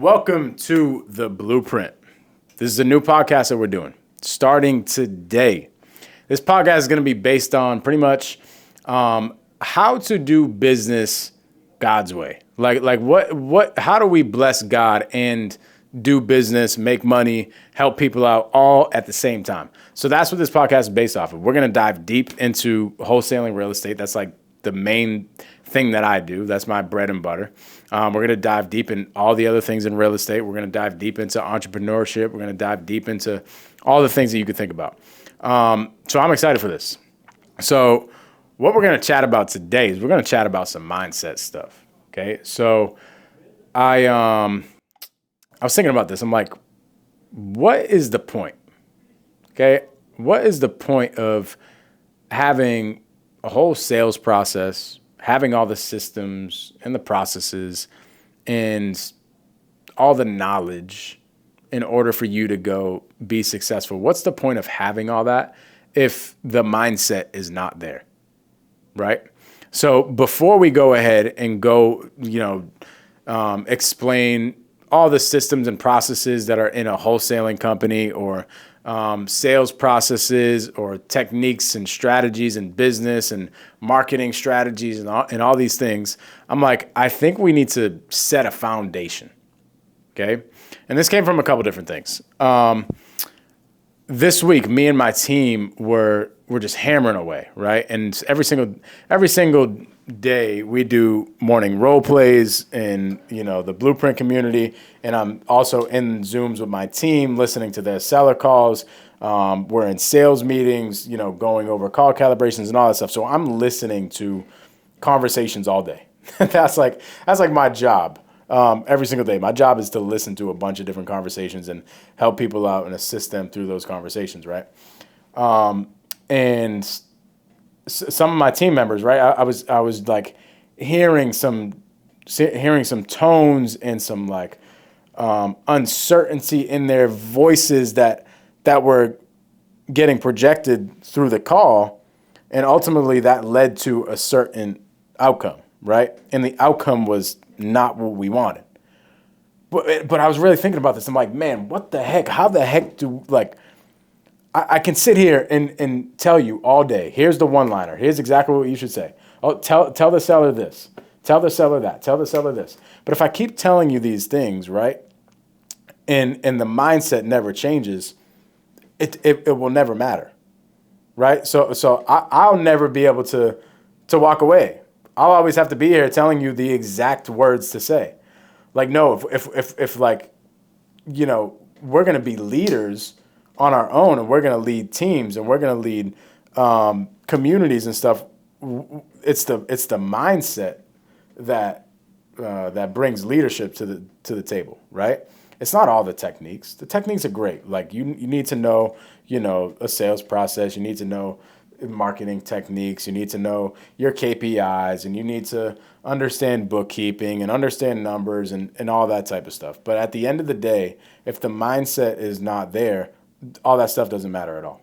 Welcome to the BluePrint. This is a new podcast that we're doing starting today. This podcast is going to be based on pretty much how to do business God's way. How do we bless God and do business, make money, help people out all at the same time? So that's what this podcast is based off of. We're going to dive deep into wholesaling real estate. That's like the main thing that I do. That's my bread and butter. We're going to dive deep in all the other things in real estate. We're going to dive deep into entrepreneurship. We're going to dive deep into all the things that you could think about. So I'm excited for this. So what we're going to chat about today is we're going to chat about some mindset stuff. Okay. So I was thinking about this. I'm like, what is the point? Okay. What is the point of having a whole sales process, having all the systems and the processes and all the knowledge in order for you to go be successful? What's the point of having all that if the mindset is not there, right? So before we go ahead and go, explain all the systems and processes that are in a wholesaling company or sales processes or techniques and strategies and business and marketing strategies and all these things, I'm like, I think we need to set a foundation. Okay. And this came from a couple different things. This week, me and my team were just hammering away, right? And every single day we do morning role plays in, the BluePrint community. And I'm also in Zooms with my team, listening to their seller calls. We're in sales meetings, going over call calibrations and all that stuff. So I'm listening to conversations all day. That's like my job. Every single day. My job is to listen to a bunch of different conversations and help people out and assist them through those conversations, right? And some of my team members, right? I was like hearing some tones and some like uncertainty in their voices that were getting projected through the call, and ultimately that led to a certain outcome, right? And the outcome was not what we wanted. But I was really thinking about this. I'm like, man, what the heck? How the heck do I can sit here and tell you all day, here's the one-liner. Here's exactly what you should say. Oh, tell the seller this. Tell the seller that. Tell the seller this. But if I keep telling you these things, right, and the mindset never changes, it will never matter, right? So I'll never be able to walk away. I'll always have to be here telling you the exact words to say. Like, no, if we're going to be leaders on our own, and we're going to lead teams, and we're going to lead communities and stuff. It's the mindset that brings leadership to the table, right? It's not all the techniques. The techniques are great. Like you need to know, a sales process. You need to know marketing techniques. You need to know your KPIs, and you need to understand bookkeeping and understand numbers and all that type of stuff. But at the end of the day, if the mindset is not there, all that stuff doesn't matter at all.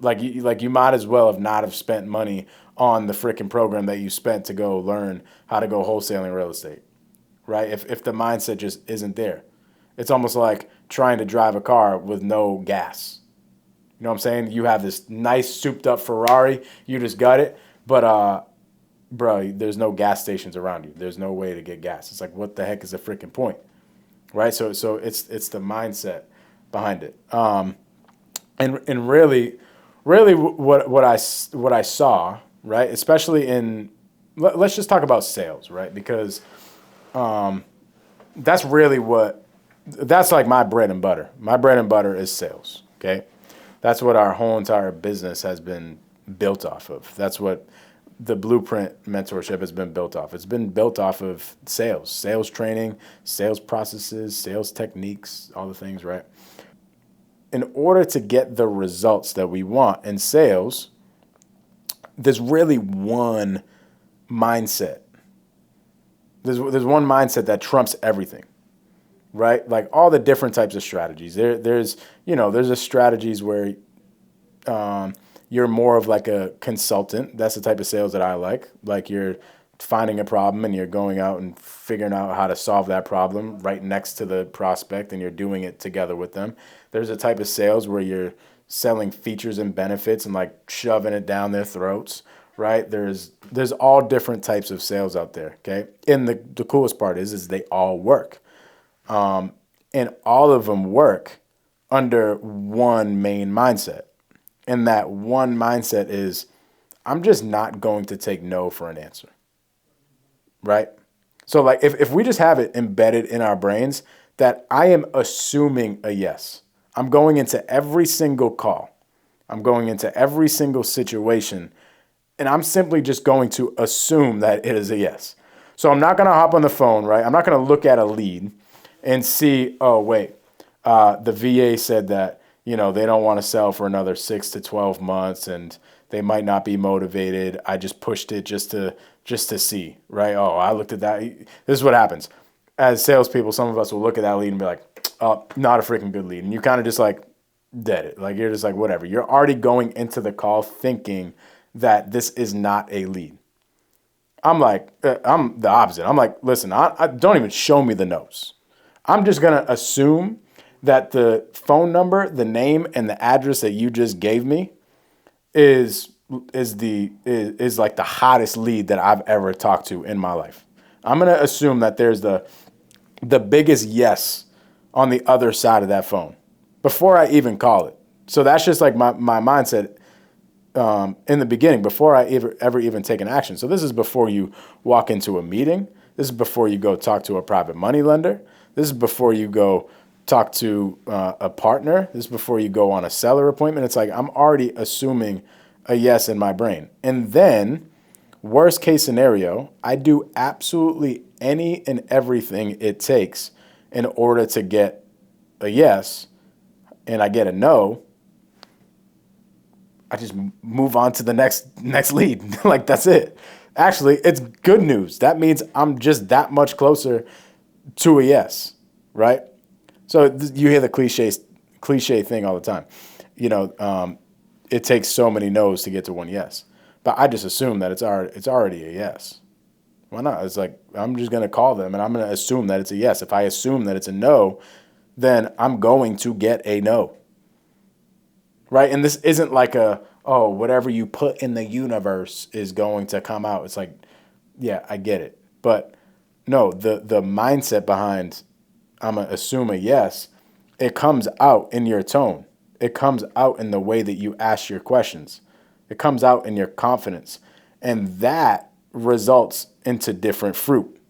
Like you might as well have spent money on the freaking program that you spent to go learn how to go wholesaling real estate, right? If the mindset just isn't there, it's almost like trying to drive a car with no gas. You know what I'm saying? You have this nice souped up Ferrari, you just got it, but bro, there's no gas stations around you. There's no way to get gas. It's like, what the heck is the freaking point, right? So it's the mindset behind it. And really what I saw, right, especially let's just talk about sales, right? Because that's like my bread and butter. My bread and butter is sales, okay? That's what our whole entire business has been built off of. That's what the BluePrint mentorship has been built off. It's been built off of sales training, sales processes, sales techniques, all the things, right? In order to get the results that we want in sales, there's really one mindset. There's one mindset that trumps everything, right? Like all the different types of strategies. There's a strategies where you're more of like a consultant. That's the type of sales that I like. Like you're finding a problem and you're going out and figuring out how to solve that problem right next to the prospect and you're doing it together with them. There's a type of sales where you're selling features and benefits and like shoving it down their throats, right? There's all different types of sales out there, okay? And the coolest part is they all work. And all of them work under one main mindset. And that one mindset is, I'm just not going to take no for an answer, right? So like if we just have it embedded in our brains that I am assuming a yes. I'm going into every single call. I'm going into every single situation, and I'm simply just going to assume that it is a yes. So I'm not going to hop on the phone, right? I'm not going to look at a lead and see, oh, wait, the VA said that, they don't want to sell for another 6 to 12 months and they might not be motivated. I just pushed it just to see, right? Oh, I looked at that. This is what happens. As salespeople, some of us will look at that lead and be like, oh, not a freaking good lead. And you kind of just like dead it. Like you're just like, whatever. You're already going into the call thinking that this is not a lead. I'm like, I'm the opposite. I'm like, listen, I don't even show me the notes. I'm just going to assume that the phone number, the name, and the address that you just gave me is like the hottest lead that I've ever talked to in my life. I'm going to assume that there's the biggest yes on the other side of that phone before I even call it. So that's just like my mindset in the beginning before I ever even take an action. So this is before you walk into a meeting. This is before you go talk to a private money lender. This is before you go talk to a partner. This is before you go on a seller appointment. It's like I'm already assuming a yes in my brain. And then, worst case scenario, I do absolutely any and everything it takes in order to get a yes, and I get a no. I just move on to the next lead. Like that's it. Actually, it's good news. That means I'm just that much closer to a yes, right? So you hear the cliche thing all the time. It takes so many no's to get to one yes. But I just assume that it's already a yes. Why not? It's like I'm just going to call them and I'm going to assume that it's a yes. If I assume that it's a no, then I'm going to get a no. Right? And this isn't like whatever you put in the universe is going to come out. It's like, yeah, I get it. But no, the mindset behind I'm going to assume a yes, it comes out in your tone. It comes out in the way that you ask your questions. It comes out in your confidence. And that results into different fruit,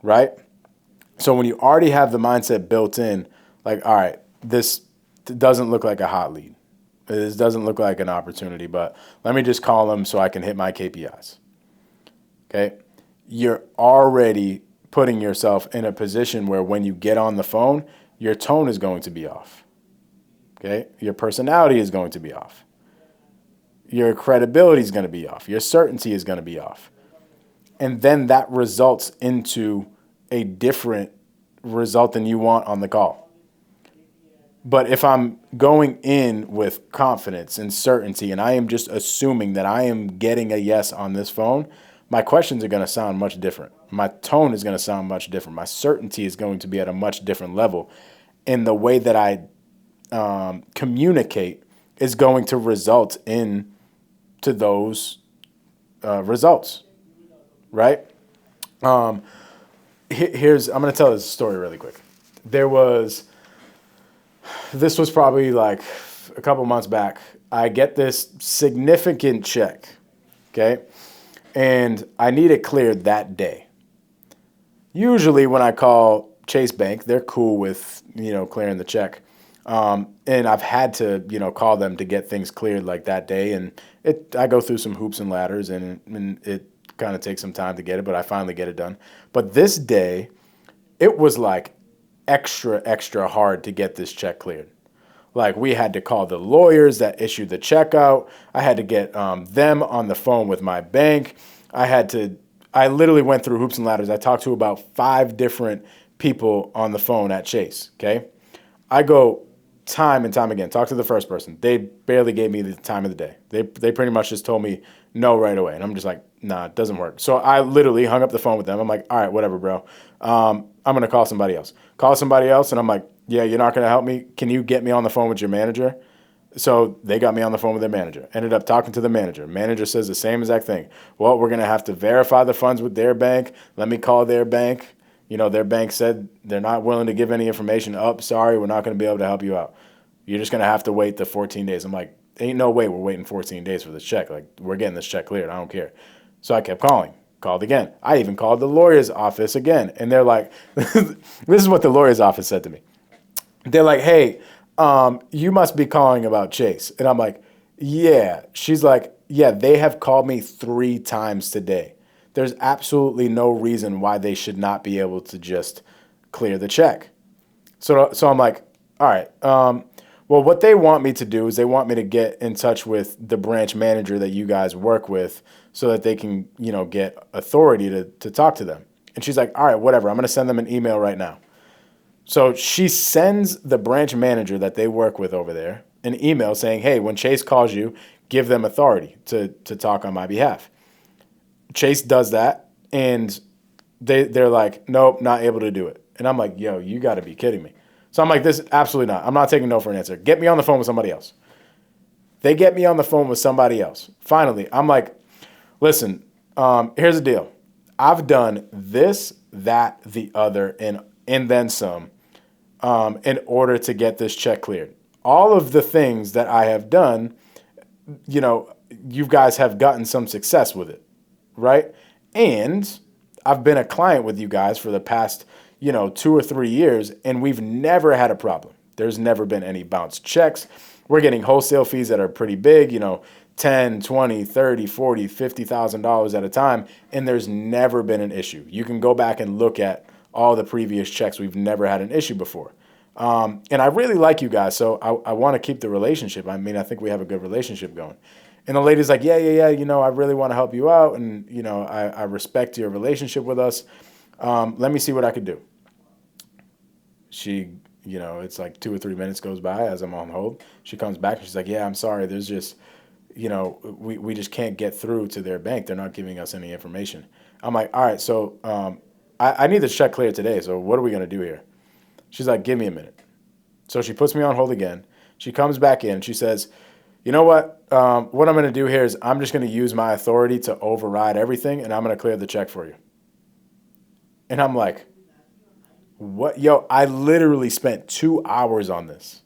right? So when you already have the mindset built in, like, all right, this doesn't look like a hot lead. This doesn't look like an opportunity, but let me just call them so I can hit my KPIs. Okay? You're already putting yourself in a position where when you get on the phone, your tone is going to be off. Okay? Your personality is going to be off. Your credibility is going to be off. Your certainty is going to be off. And then that results into a different result than you want on the call. But if I'm going in with confidence and certainty and I am just assuming that I am getting a yes on this phone, my questions are going to sound much different. My tone is going to sound much different. My certainty is going to be at a much different level. And the way that I communicate is going to result in to those results, right? I'm going to tell this story really quick. This was probably like a couple months back. I get this significant check, okay? And I need it cleared that day. Usually when I call Chase Bank, they're cool with, clearing the check. And I've had to, call them to get things cleared like that day. And I go through some hoops and ladders and it kind of takes some time to get it, but I finally get it done. But this day, it was like extra hard to get this check cleared. Like we had to call the lawyers that issued the check out. I had to get them on the phone with my bank. I literally went through hoops and ladders. I talked to about 5 different people on the phone at Chase, okay? I go time and time again. Talk to the first person. They barely gave me the time of the day. They pretty much just told me no right away. And I'm just like, nah, it doesn't work. So I literally hung up the phone with them. I'm like, all right, whatever, bro. I'm going to call somebody else. Call somebody else. And I'm like, yeah, you're not going to help me. Can you get me on the phone with your manager? So they got me on the phone with their manager. Ended up talking to the manager. Manager says the same exact thing. Well, we're going to have to verify the funds with their bank. Let me call their bank. Their bank said they're not willing to give any information up. Sorry, we're not going to be able to help you out. You're just going to have to wait the 14 days. I'm like, ain't no way we're waiting 14 days for this check. Like, we're getting this check cleared. I don't care. So I kept calling. Called again. I even called the lawyer's office again. And they're like, this is what the lawyer's office said to me. They're like, hey, you must be calling about Chase. And I'm like, yeah. She's like, yeah, they have called me 3 times today. There's absolutely no reason why they should not be able to just clear the check. So I'm like, all right. Well, what they want me to do is they want me to get in touch with the branch manager that you guys work with so that they can, get authority to talk to them. And she's like, all right, whatever. I'm going to send them an email right now. So she sends the branch manager that they work with over there an email saying, hey, when Chase calls you, give them authority to talk on my behalf. Chase does that, and they're like, nope, not able to do it. And I'm like, yo, you got to be kidding me. So I'm like, this absolutely not. I'm not taking no for an answer. Get me on the phone with somebody else. They get me on the phone with somebody else. Finally, I'm like, listen, here's the deal. I've done this, that, the other, and then some in order to get this check cleared. All of the things that I have done, you guys have gotten some success with it. Right? And I've been a client with you guys for the past, 2 or 3 years, and we've never had a problem. There's never been any bounced checks. We're getting wholesale fees that are pretty big, 10, 20, 30, 40, $50,000 at a time, and there's never been an issue. You can go back and look at all the previous checks. We've never had an issue before. And I really like you guys, so I want to keep the relationship. I mean, I think we have a good relationship going. And the lady's like, yeah, I really want to help you out. And, I respect your relationship with us. Let me see what I could do. She, it's like 2 or 3 minutes goes by as I'm on hold. She comes back and she's like, yeah, I'm sorry. There's just, we just can't get through to their bank. They're not giving us any information. I'm like, all right, so I need this check cleared today. So what are we going to do here? She's like, give me a minute. So she puts me on hold again. She comes back in. She says, you know what? What I'm going to do here is I'm just going to use my authority to override everything, and I'm going to clear the check for you. And I'm like, what? Yo, I literally spent 2 hours on this.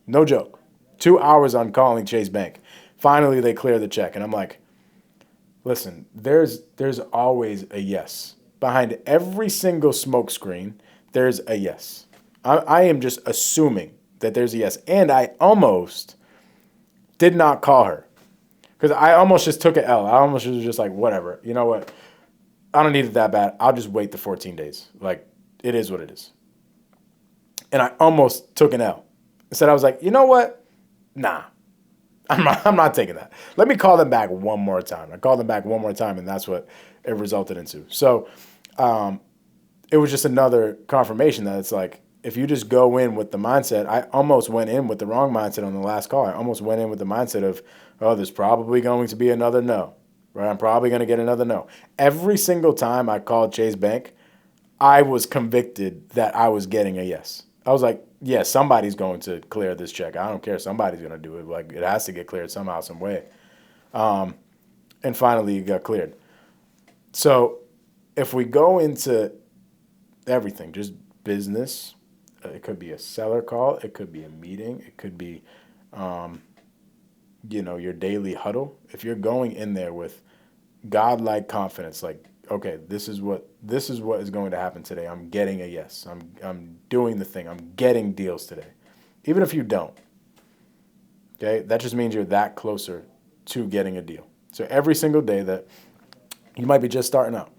No joke. 2 hours on calling Chase Bank. Finally, they clear the check. And I'm like, listen, there's always a yes. Behind every single smoke screen, there's a yes. I am just assuming that there's a yes. And I almost did not call her because I almost just took an L. I almost was just like, whatever. You know what? I don't need it that bad. I'll just wait the 14 days. Like, it is what it is. And I almost took an L. Instead, I was like, you know what? Nah, I'm not taking that. Let me call them back one more time. I called them back one more time, and that's what it resulted into. So it was just another confirmation that it's like, if you just go in with the mindset, I almost went in with the wrong mindset on the last call. I almost went in with the mindset of, oh, there's probably going to be another no, right? I'm probably going to get another no. Every single time I called Chase Bank, I was convicted that I was getting a yes. I was like, yeah, somebody's going to clear this check. I don't care. Somebody's going to do it. Like, it has to get cleared somehow, some way. And finally, it got cleared. So if we go into everything, just business, it could be a seller call. It could be a meeting. It could be, your daily huddle. If you're going in there with godlike confidence, like, okay, this is what is going to happen today. I'm getting a yes. I'm doing the thing. I'm getting deals today. Even if you don't, okay, that just means you're that closer to getting a deal. So every single day that you might be just starting out,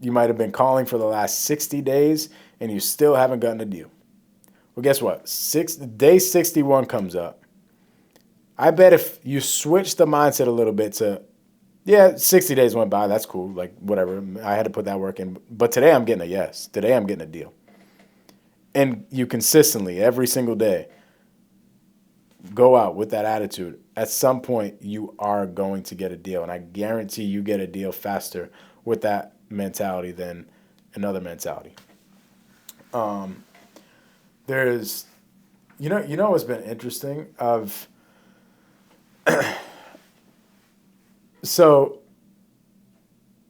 you might have been calling for the last 60 days and you still haven't gotten a deal. Well, guess what? Day 61 comes up. I bet if you switch the mindset a little bit to, yeah, 60 days went by. That's cool. Like, whatever. I had to put that work in. But today I'm getting a yes. Today I'm getting a deal. And you consistently, every single day, go out with that attitude, at some point you are going to get a deal. And I guarantee you get a deal faster with that mentality than another mentality. There's, what's been interesting? So,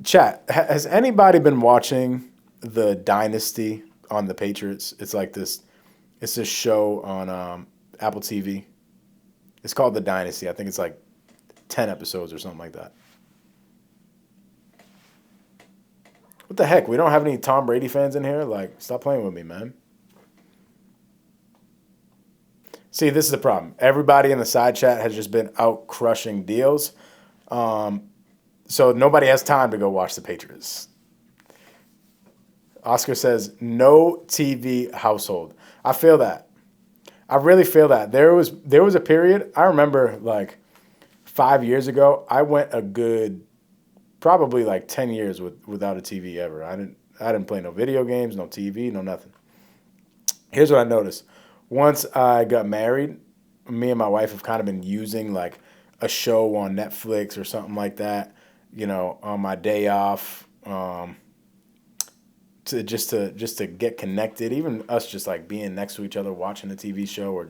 chat, has anybody been watching The Dynasty on the Patriots? It's this show on Apple TV. It's called The Dynasty. I think it's like 10 episodes or something like that. What the heck? We don't have any Tom Brady fans in here? Like, stop playing with me, man. See, this is the problem. Everybody in the side chat has just been out crushing deals. So nobody has time to go watch the Patriots. Oscar says, no TV household. I feel that. I really feel that. There was a period, I remember like 5 years ago, I went a good probably like 10 years without a TV ever. I didn't play no video games, no TV, no nothing. Here's what I noticed. Once I got married, me and my wife have kind of been using like a show on Netflix or something like that, on my day off, to get connected. Even us just like being next to each other, watching a TV show, or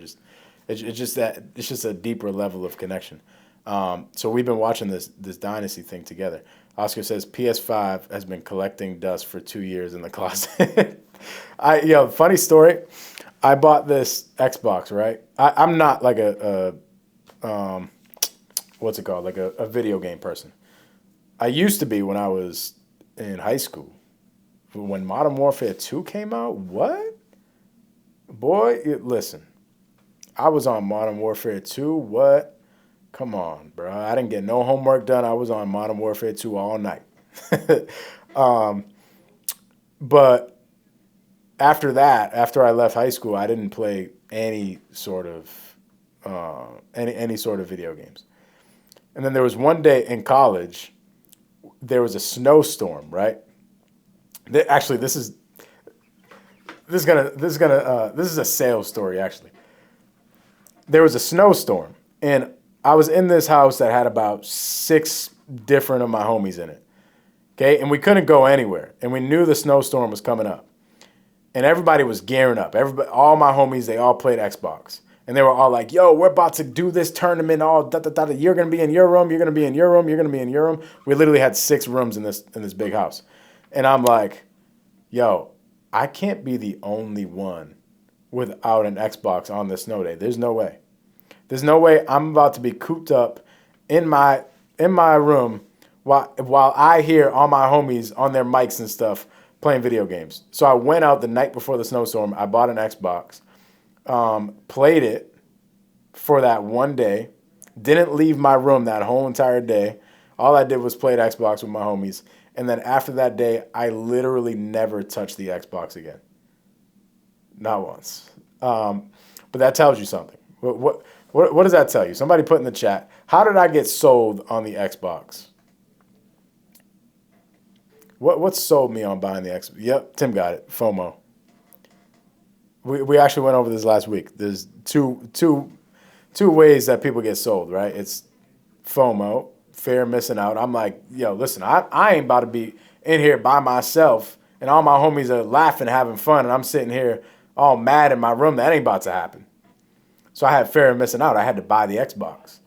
it's just a deeper level of connection. So we've been watching this Dynasty thing together. Oscar says PS5 has been collecting dust for 2 years in the closet. Funny story. I bought this Xbox, right? I'm not like what's it called? Like a video game person. I used to be when I was in high school. When Modern Warfare 2 came out, what? Boy, listen. I was on Modern Warfare 2, what? Come on, bro. I didn't get no homework done. I was on Modern Warfare 2 all night. But after that, after I left high school, I didn't play any sort of any sort of video games. And then there was one day in college, there was a snowstorm, right? Actually, this is a sales story, actually. There was a snowstorm, and I was in this house that had about 6 different of my homies in it. Okay, and we couldn't go anywhere, and we knew the snowstorm was coming up. And everybody was gearing up. All my homies, they all played Xbox. And they were all like, yo, we're about to do this tournament. You're going to be in your room. You're going to be in your room. You're going to be in your room. We literally had 6 rooms in this big house. And I'm like, yo, I can't be the only one without an Xbox on this snow day. There's no way. There's no way I'm about to be cooped up in my room while I hear all my homies on their mics and stuff playing video games. So I went out the night before the snowstorm. I bought an Xbox, played it for that one day, didn't leave my room that whole entire day. All I did was play Xbox with my homies. And then after that day, I literally never touched the Xbox again. Not once. But that tells you something. What does that tell you? Somebody put in the chat, how did I get sold on the Xbox? What sold me on buying the Xbox? Yep, Tim got it. FOMO. We actually went over this last week. There's two ways that people get sold, right? It's FOMO, fear of missing out. I'm like, yo, listen, I ain't about to be in here by myself and all my homies are laughing, having fun, and I'm sitting here all mad in my room. That ain't about to happen. So I had fear of missing out. I had to buy the Xbox.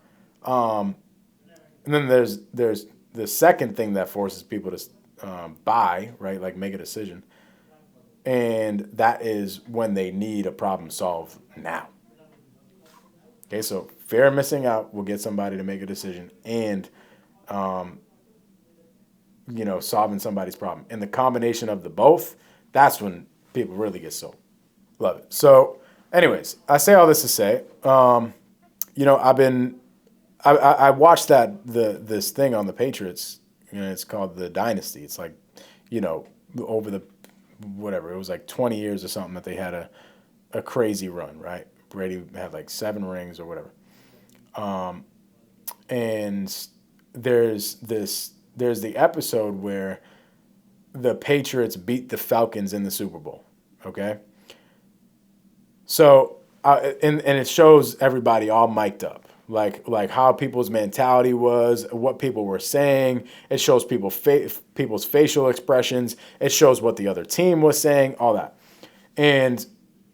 And then there's the second thing that forces people to buy, right? Like make a decision. And that is when they need a problem solved now. Okay, so fear of missing out will get somebody to make a decision and, solving somebody's problem. And the combination of the both, that's when people really get sold. Love it. So anyways, I say all this to say, I watched this thing on the Patriots. It's called The Dynasty. It's like, over the whatever, it was like 20 years or something that they had a crazy run, right? Brady had like 7 rings or whatever. And there's the episode where the Patriots beat the Falcons in the Super Bowl. Okay. So and it shows everybody all mic'd up, like how people's mentality was, what people were saying. It shows people's facial expressions. It shows what the other team was saying, all that. And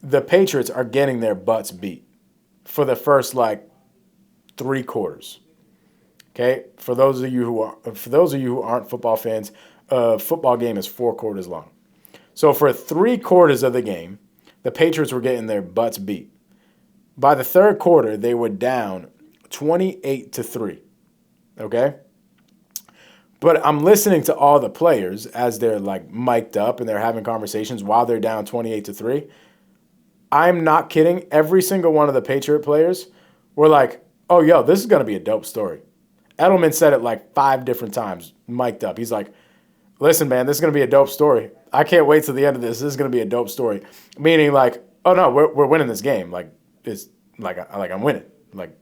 the Patriots are getting their butts beat for the first like 3 quarters. Okay, for those of you who aren't football fans, a football game is 4 quarters long. So for 3 quarters of the game, the Patriots were getting their butts beat. By the third quarter, they were down 28-3. Okay? But I'm listening to all the players as they're like mic'd up and they're having conversations while they're down 28-3. I'm not kidding. Every single one of the Patriot players were like, oh, yo, this is going to be a dope story. Edelman said it like 5 different times, mic'd up. He's like, listen, man, this is going to be a dope story. I can't wait till the end of this. This is going to be a dope story. Meaning like, oh, no, we're winning this game. Like, it's like I'm winning. Like,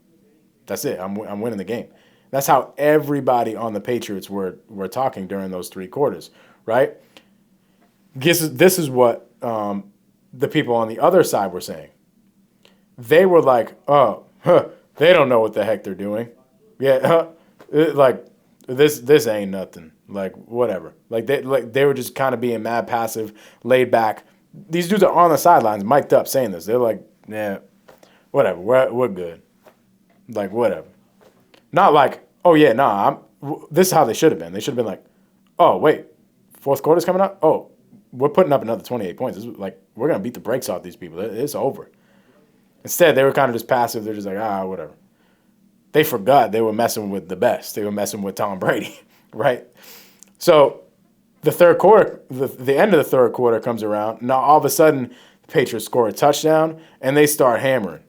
that's it. I'm winning the game. That's how everybody on the Patriots were talking during those 3 quarters, right? This is what the people on the other side were saying. They were like, oh, they don't know what the heck they're doing. Yeah, like this ain't nothing. Like whatever. Like they were just kind of being mad passive, laid back. These dudes are on the sidelines, mic'd up, saying this. They're like, yeah, whatever. We're good. Like whatever. Not like, oh yeah, nah. This is how they should have been. They should have been like, oh wait, fourth quarter's coming up. Oh, we're putting up another 28 points. This is like we're gonna beat the brakes off these people. It's over. Instead, they were kind of just passive. They're just like, whatever. They forgot they were messing with the best. They were messing with Tom Brady, right? So the third quarter, the end of the third quarter comes around. Now all of a sudden, the Patriots score a touchdown and they start hammering.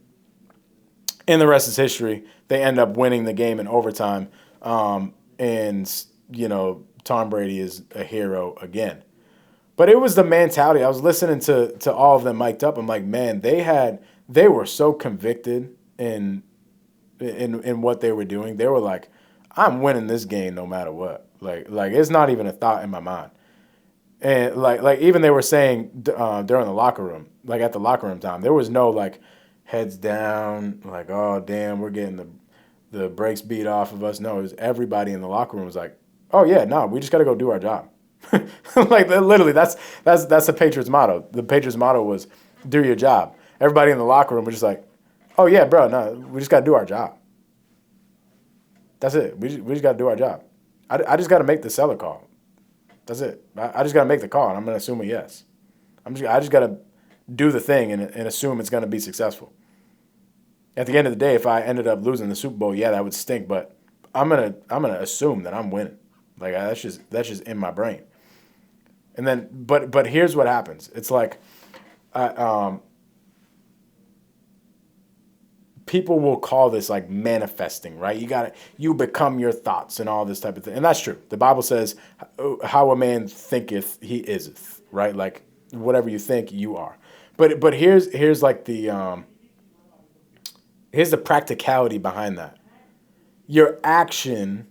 And the rest is history. They end up winning the game in overtime. And, you know, Tom Brady is a hero again. But it was the mentality. I was listening to all of them mic'd up. I'm like, man, they were so convicted in what they were doing. They were like, I'm winning this game no matter what. Like it's not even a thought in my mind. And like even they were saying during the locker room, like at the locker room time, there was no like heads down, like, oh damn, we're getting the brakes beat off of us. No, it was everybody in the locker room was like, oh yeah, no, we just got to go do our job. Like literally, that's the Patriots motto. The Patriots motto was do your job. Everybody in the locker room was just like, oh yeah, bro, no, we just got to do our job. That's it. We just got to do our job. I just got to make the seller call. That's it. I just got to make the call, and I'm going to assume a yes. I just got to do the thing and assume it's going to be successful. At the end of the day, if I ended up losing the Super Bowl, yeah, that would stink. But I'm gonna assume that I'm winning. Like that's just in my brain. And then, but here's what happens. It's like, people will call this like manifesting, right? You become your thoughts and all this type of thing. And that's true. The Bible says how a man thinketh he iseth, right? Like whatever you think you are. But here's like here's the practicality behind that. Your action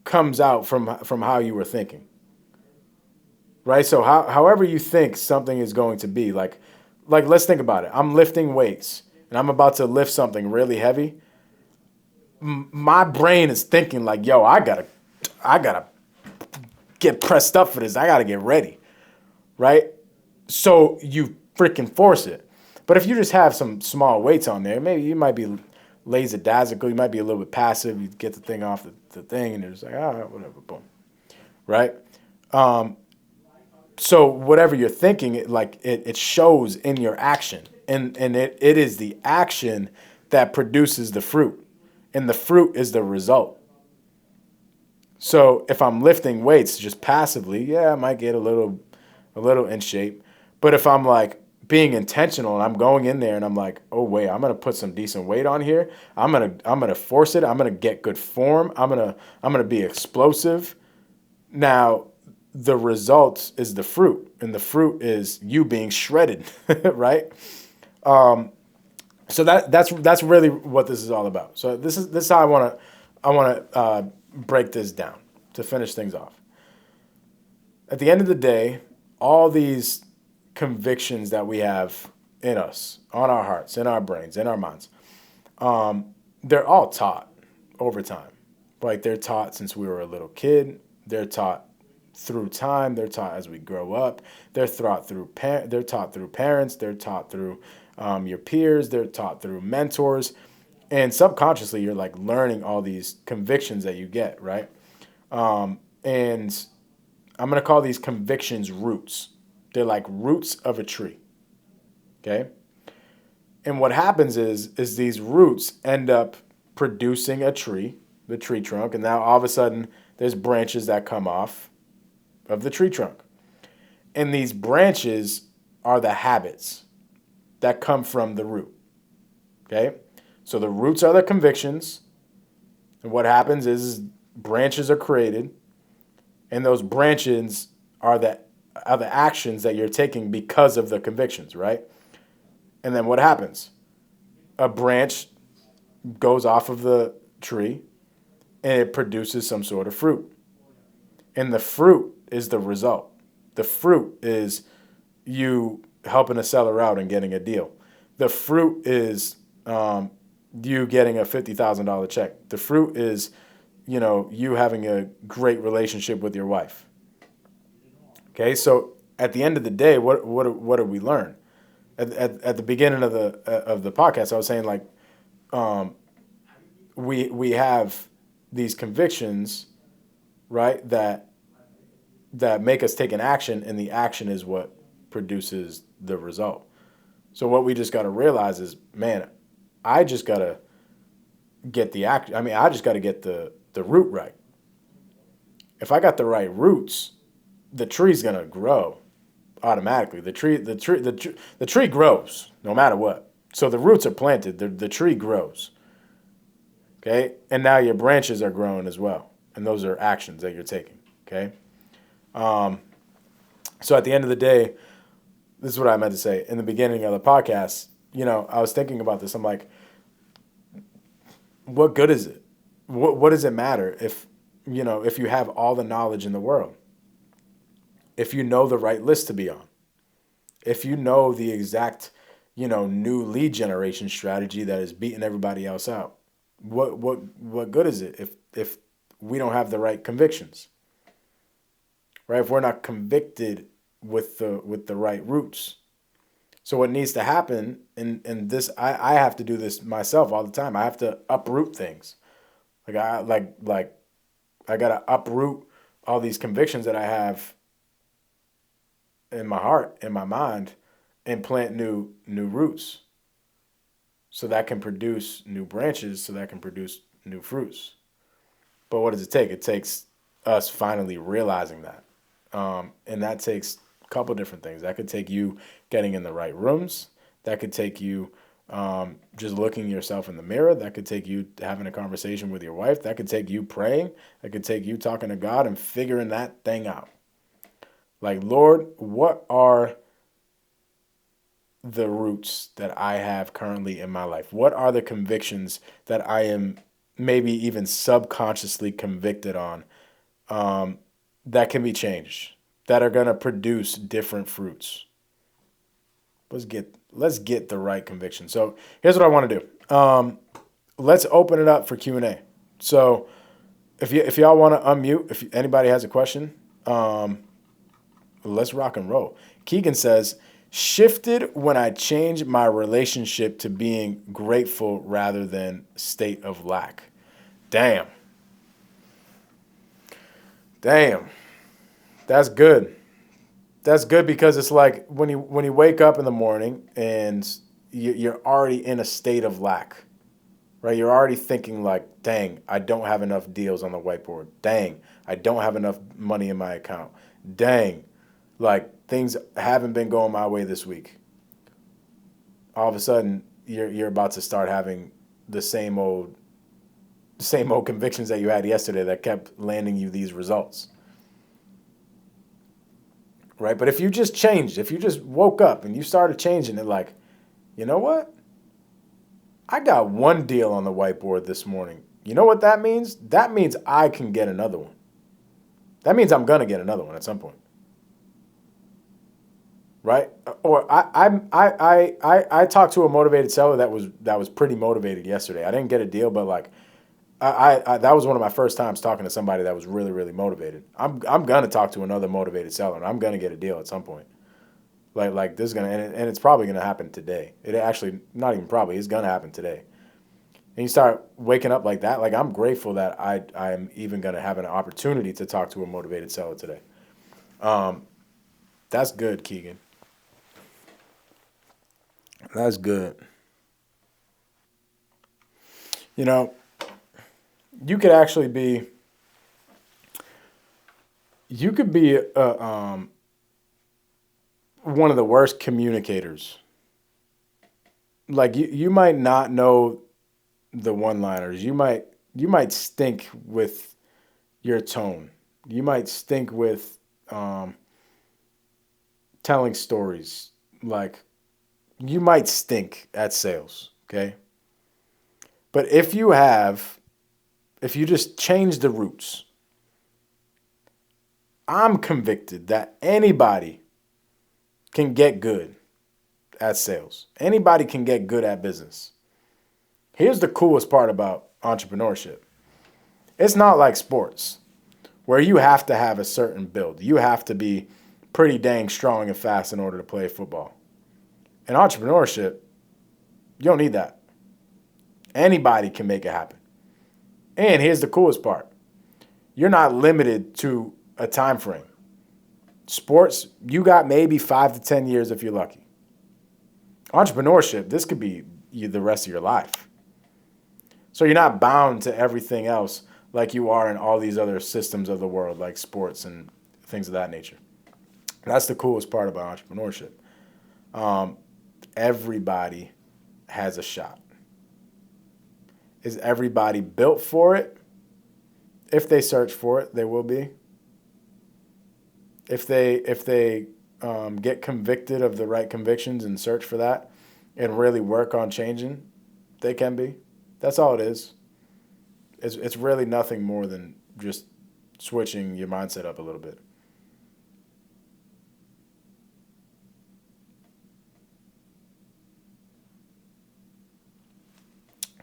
comes out from how you were thinking. Right? So however you think something is going to be, like let's think about it. I'm lifting weights and I'm about to lift something really heavy. My brain is thinking like, yo, I gotta get pressed up for this. I gotta get ready. Right? So you freaking force it. But if you just have some small weights on there, maybe you might be lackadaisical. You might be a little bit passive. You get the thing off the thing and you're just like, whatever, boom. Right? So whatever you're thinking, it shows in your action. And it is the action that produces the fruit. And the fruit is the result. So if I'm lifting weights just passively, yeah, I might get a little in shape. But if I'm like being intentional and I'm going in there and I'm like, oh wait, I'm gonna put some decent weight on here. I'm gonna force it. I'm gonna get good form. I'm gonna be explosive. Now the result is the fruit, and the fruit is you being shredded, right? So that's really what this is all about. So this is how I wanna break this down to finish things off. At the end of the day, all these convictions that we have in us, on our hearts, in our brains, in our minds, they're all taught over time. Like they're taught since we were a little kid. They're taught through time. They're taught as we grow up. They're taught through they're taught through parents. They're taught through your peers. They're taught through mentors. And subconsciously, you're like learning all these convictions that you get, right? And I'm going to call these convictions roots. They're like roots of a tree, okay? And what happens is these roots end up producing a tree, the tree trunk, and now all of a sudden there's branches that come off of the tree trunk. And these branches are the habits that come from the root, okay? So the roots are the convictions, and what happens is branches are created, and those branches are the actions that you're taking because of the convictions, right? And then what happens? A branch goes off of the tree, and it produces some sort of fruit. And the fruit is the result. The fruit is you helping a seller out and getting a deal. The fruit is you getting a $50,000 check. The fruit is, you having a great relationship with your wife. Okay, so at the end of the day, what do we learn? At the beginning of the podcast, I was saying like, we have these convictions, right? That make us take an action, and the action is what produces the result. So what we just got to realize is, man, I just got to get the act. I mean, I just got to get the root right. If I got the right roots, the tree's gonna grow automatically. The tree grows no matter what. So the roots are planted. The tree grows. Okay, and now your branches are growing as well, and those are actions that you're taking. Okay. So at the end of the day, this is what I meant to say in the beginning of the podcast. I was thinking about this. I'm like, what good is it? What does it matter if you have all the knowledge in the world? If you know the right list to be on, if you know the exact, new lead generation strategy that is beating everybody else out, what good is it if we don't have the right convictions? Right? If we're not convicted with the right roots. So what needs to happen, and this I have to do this myself all the time. I have to uproot things. I gotta uproot all these convictions that I have in my heart, in my mind, and plant new roots. So that can produce new branches, so that can produce new fruits. But what does it take? It takes us finally realizing that. And that takes a couple different things. That could take you getting in the right rooms. That could take you just looking yourself in the mirror. That could take you having a conversation with your wife. That could take you praying. That could take you talking to God and figuring that thing out. Like, Lord, what are the roots that I have currently in my life? What are the convictions that I am maybe even subconsciously convicted on that can be changed, that are going to produce different fruits? Let's get the right conviction. So here's what I want to do. Let's open it up for Q&A. So if y'all want to unmute, if anybody has a question, let's rock and roll. Keegan says, shifted when I changed my relationship to being grateful rather than state of lack. Damn. That's good. That's good because it's like when you wake up in the morning and you're already in a state of lack, right? You're already thinking like, dang, I don't have enough deals on the whiteboard. Dang, I don't have enough money in my account. Dang, like things haven't been going my way this week. All of a sudden, you're about to start having the same old convictions that you had yesterday that kept landing you these results. Right? But if you just changed, if you just woke up and you started changing it, like, you know what? I got one deal on the whiteboard this morning. You know what that means? That means I can get another one. That means I'm going to get another one at some point. right? Or I talked to a motivated seller that was pretty motivated yesterday. I didn't get a deal, but like that was one of my first times talking to somebody that was really, really motivated. I'm gonna talk to another motivated seller, and I'm gonna get a deal at some point. Like this is gonna, and it's probably gonna happen today. It actually, not even probably, it's gonna happen today. And you start waking up like that. Like I'm grateful that I'm even gonna have an opportunity to talk to a motivated seller today. That's good, Keegan. That's good. You know, you could actually be, you could be one of the worst communicators. Like you might not know the one-liners. You might stink with your tone. You might stink with telling stories. Like you might stink at sales, okay? But if you just change the roots, I'm convicted that anybody can get good at sales. Anybody can get good at business. Here's the coolest part about entrepreneurship. It's not like sports where you have to have a certain build. You have to be pretty dang strong and fast in order to play football. In entrepreneurship, you don't need that. Anybody can make it happen. And here's the coolest part. You're not limited to a time frame. Sports, you got maybe 5 to 10 years if you're lucky. Entrepreneurship, this could be the rest of your life. So you're not bound to everything else like you are in all these other systems of the world, like sports and things of that nature. That's the coolest part about entrepreneurship. Everybody has a shot. Is everybody built for it? If they search for it, they will be. If they get convicted of the right convictions and search for that and really work on changing, they can be. That's all it is. It's really nothing more than just switching your mindset up a little bit.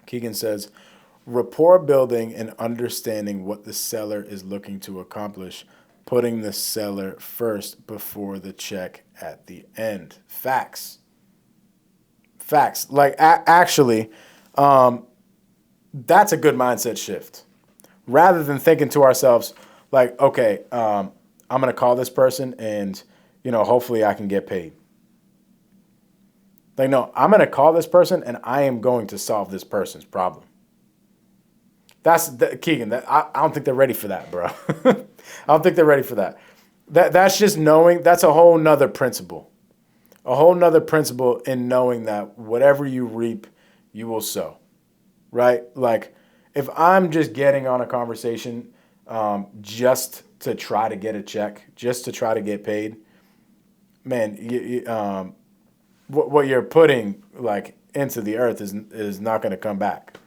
Keegan says, rapport building and understanding what the seller is looking to accomplish, putting the seller first before the check at the end. Facts. Like actually, that's a good mindset shift. Rather than thinking to ourselves, like, okay, I'm going to call this person and, hopefully I can get paid. Like, no, I'm going to call this person and I am going to solve this person's problem. Keegan, I don't think they're ready for that, bro. I don't think they're ready for that. That's just knowing, that's a whole nother principle. A whole nother principle in knowing that whatever you reap, you will sow. Right? Like, if I'm just getting on a conversation just to try to get a check, just to try to get paid, man, what you're putting like into the earth is not going to come back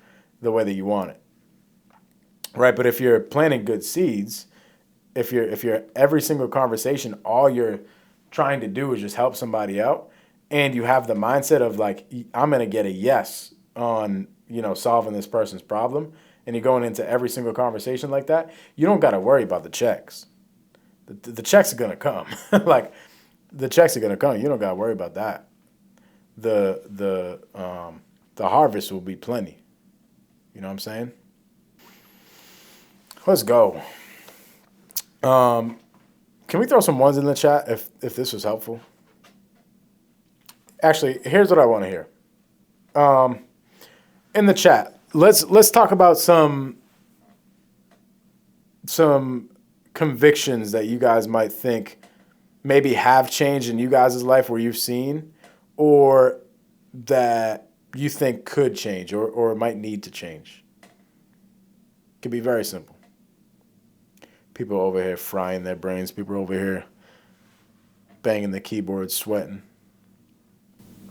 the way that you want it. Right? But if you're planting good seeds, if you're every single conversation, all you're trying to do is just help somebody out, and you have the mindset of like, I'm going to get a yes on, solving this person's problem, and you're going into every single conversation like that, you don't got to worry about the checks. The checks are going to come. Like, the checks are going to come. You don't got to worry about that. The harvest will be plenty. You know what I'm saying? Let's go. Can we throw some ones in the chat if this was helpful? Actually, here's what I want to hear. In the chat, let's talk about some convictions that you guys might think maybe have changed in you guys' life where you've seen, or that you think could change or might need to change. It could be very simple. People over here frying their brains. People over here banging the keyboard, sweating.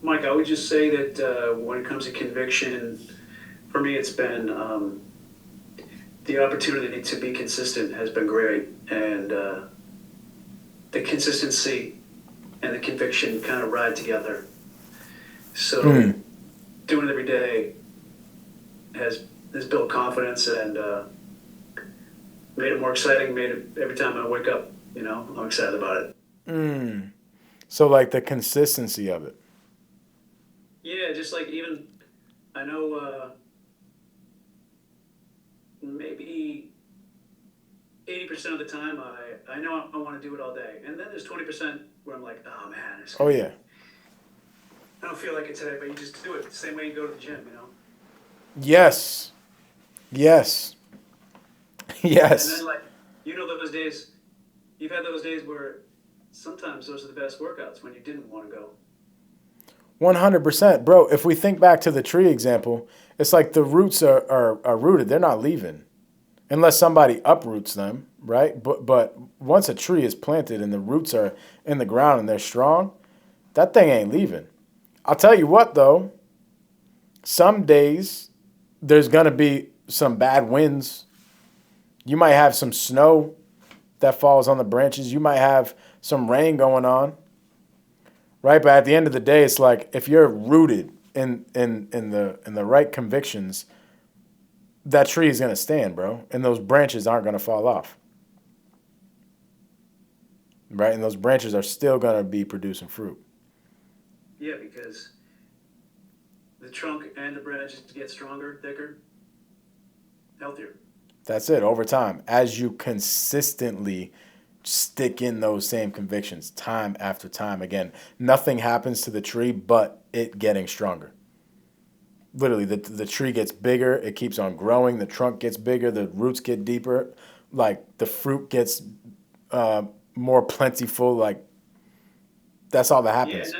Mike, I would just say that when it comes to conviction, for me, it's been the opportunity to be consistent has been great, and the consistency and the conviction kind of ride together. So doing it every day has built confidence and made it more exciting. Made it every time I wake up, I'm excited about it. So like the consistency of it. Yeah, just like even I know maybe 80% of the time I know I want to do it all day, and then there's 20% where I'm like, oh man, Oh yeah. I don't feel like it today, but you just do it the same way you go to the gym. Yes. Yes. And Yes. then like those days, you've had those days where sometimes those are the best workouts when you didn't want to go. 100%. Bro, if we think back to the tree example, it's like the roots are rooted. They're not leaving unless somebody uproots them, right? But once a tree is planted and the roots are in the ground and they're strong, that thing ain't leaving. I'll tell you what, though, some days there's going to be some bad winds. You might have some snow that falls on the branches. You might have some rain going on, right? But at the end of the day, it's like if you're rooted in the right convictions, that tree is going to stand, bro. And those branches aren't going to fall off, right? And those branches are still going to be producing fruit. Yeah, because the trunk and the branches get stronger, thicker, healthier. That's it. Over time, as you consistently stick in those same convictions time after time again, nothing happens to the tree but it getting stronger. Literally, the tree gets bigger. It keeps on growing. The trunk gets bigger. The roots get deeper. Like the fruit gets more plentiful. Like that's all that Yeah, happens.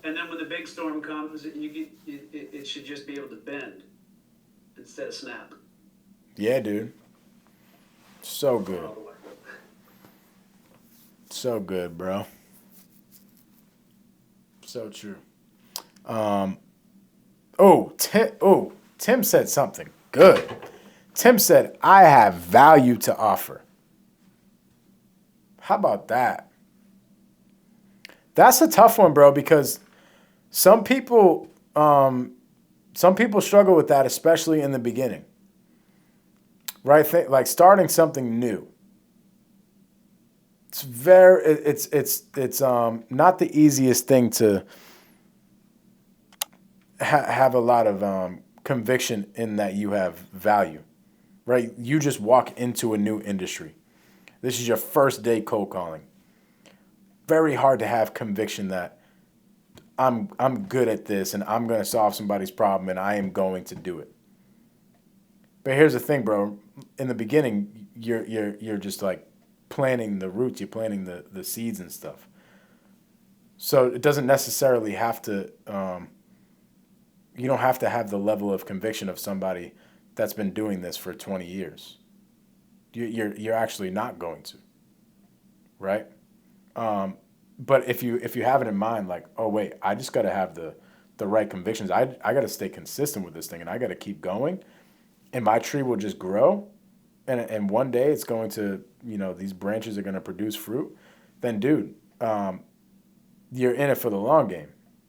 and then when the big storm comes, it should just be able to bend instead of snap. Yeah, dude. So good. All the way. So good, bro. So true. Tim said something good. Tim said, I have value to offer. How about that? That's a tough one, bro, because some people struggle with that, especially in the beginning. Right? Like starting something new. It's not the easiest thing to have a lot of conviction in that you have value, right? You just walk into a new industry. This is your first day cold calling. Very hard to have conviction that I'm good at this and I'm going to solve somebody's problem and I am going to do it. But here's the thing, bro. In the beginning, you're just like planting the roots, you're planting the seeds and stuff. So it doesn't necessarily have to you don't have to have the level of conviction of somebody that's been doing this for 20 years. You're actually not going to, right? But if you have it in mind, like, oh wait, I just got to have the right convictions. I got to stay consistent with this thing, and I got to keep going, and my tree will just grow, and one day it's going to, these branches are going to produce fruit. Then, dude, you're in it for the long game,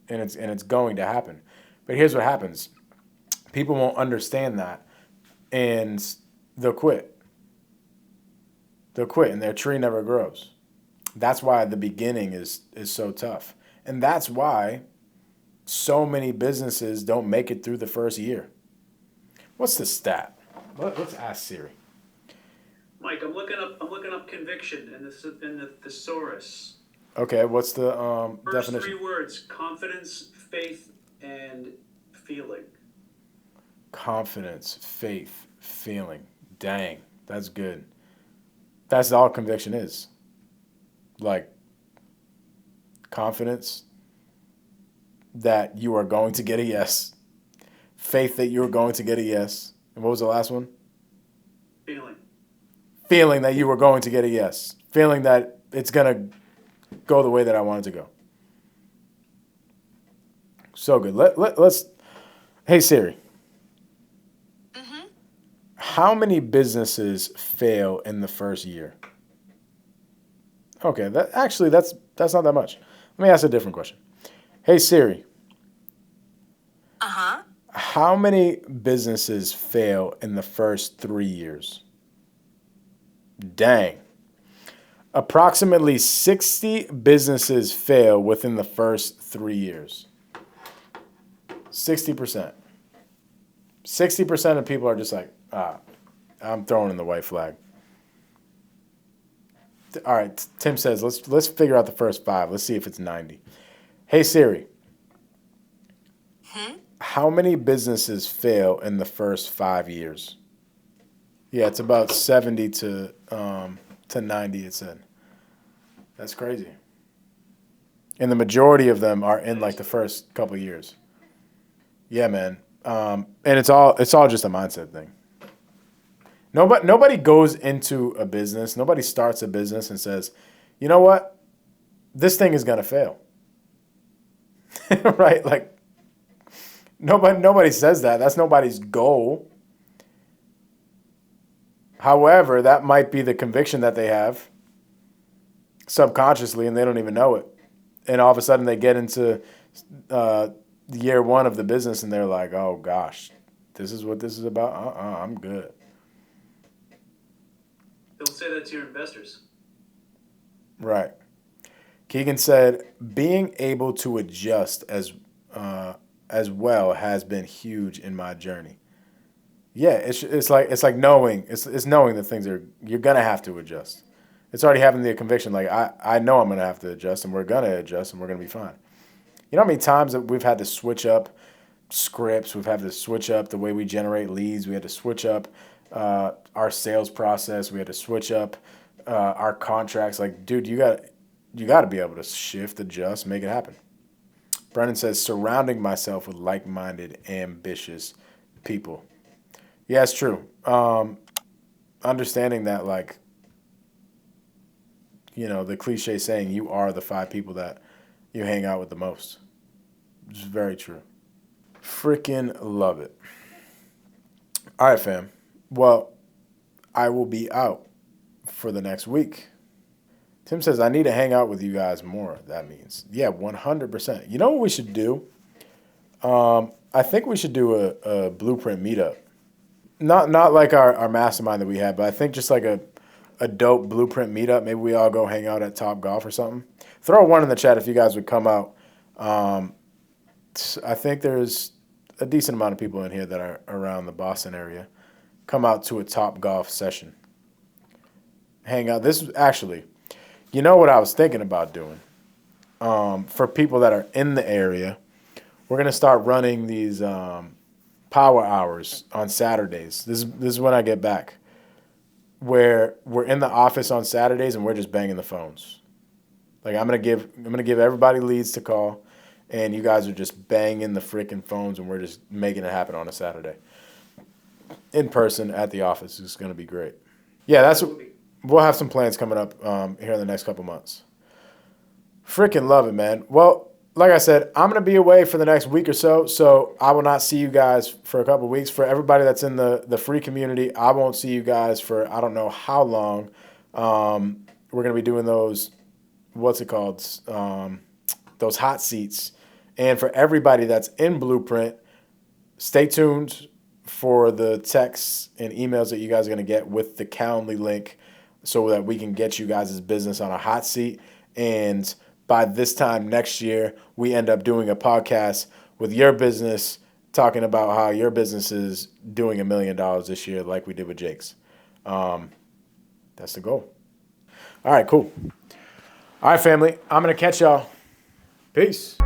and it's going to happen. But here's what happens: people won't understand that, and they'll quit. They'll quit, and their tree never grows. That's why the beginning is so tough, and that's why so many businesses don't make it through the first year. What's the stat? Let's ask Siri. Mike, I'm looking up conviction in the thesaurus. Okay, what's the First definition? 3 words: confidence, faith, and feeling. Confidence, faith, feeling. Dang, that's good. That's all conviction is. Like confidence that you are going to get a yes, faith that you are going to get a yes, and what was the last one? Feeling. Feeling that you were going to get a yes, feeling that it's going to go the way that I want it to go. So good. Let's. Hey Siri. How many businesses fail in the first year? Okay, that's not that much. Let me ask a different question. Hey Siri, Uh-huh. how many businesses fail in the first 3 years? Dang. Approximately 60 businesses fail within the first 3 years. 60%. 60% of people are just like, I'm throwing in the white flag. All right, Tim says, let's figure out the first 5. Let's see if it's 90. Hey Siri, how many businesses fail in the first 5 years? Yeah, it's about 70 to 90, it said. That's crazy. And the majority of them are in like the first couple of years. Yeah, man. And it's all just a mindset thing. Nobody goes into a business, nobody starts a business and says, you know what? This thing is gonna fail. Right? Like nobody says that. That's nobody's goal. However, that might be the conviction that they have subconsciously and they don't even know it. And all of a sudden they get into year 1 of the business and they're like, oh gosh, this is what this is about? I'm good. Don't say that to your investors. Right. Keegan said, being able to adjust as well has been huge in my journey. Yeah, it's like knowing it's knowing that things you're gonna have to adjust. It's already having the conviction like I know I'm gonna have to adjust and we're gonna adjust and we're gonna be fine. You know how many times that we've had to switch up scripts, we've had to switch up the way we generate leads, we had to switch up our sales process, we had to switch up our contracts. Like, dude, you got to be able to shift, adjust, make it happen. Brennan says, surrounding myself with like-minded, ambitious people. Yeah, it's true. Understanding that, like, you know, the cliche saying, you are the 5 people that you hang out with the most. It's very true. Freaking love it. All right, fam. Well, I will be out for the next week. Tim says, I need to hang out with you guys more. That means, yeah, 100%. You know what we should do? I think we should do a BluePrint meetup. Not like our mastermind that we had, but I think just like a dope BluePrint meetup. Maybe we all go hang out at Top Golf or something. Throw 1 in the chat if you guys would come out. I think there's a decent amount of people in here that are around the Boston area. Come out to a Top Golf session. Hang out. This is actually, you know what I was thinking about doing? For people that are in the area, we're going to start running these power hours on Saturdays. This is when I get back, where we're in the office on Saturdays and we're just banging the phones. Like I'm gonna give everybody leads to call, and you guys are just banging the freaking phones, and we're just making it happen on a Saturday. In person at the office is gonna be great. Yeah, we'll have some plans coming up here in the next couple months. Freaking love it, man. Well, like I said, I'm going to be away for the next week or so I will not see you guys for a couple of weeks. For everybody that's in the free community, I won't see you guys for I don't know how long. We're going to be doing those, what's it called, those hot seats. And for everybody that's in BluePrint, stay tuned for the texts and emails that you guys are going to get with the Calendly link so that we can get you guys' business on a hot seat. And by this time next year, we end up doing a podcast with your business, talking about how your business is doing $1 million this year like we did with Jake's. That's the goal. All right, cool. All right, family. I'm going to catch y'all. Peace.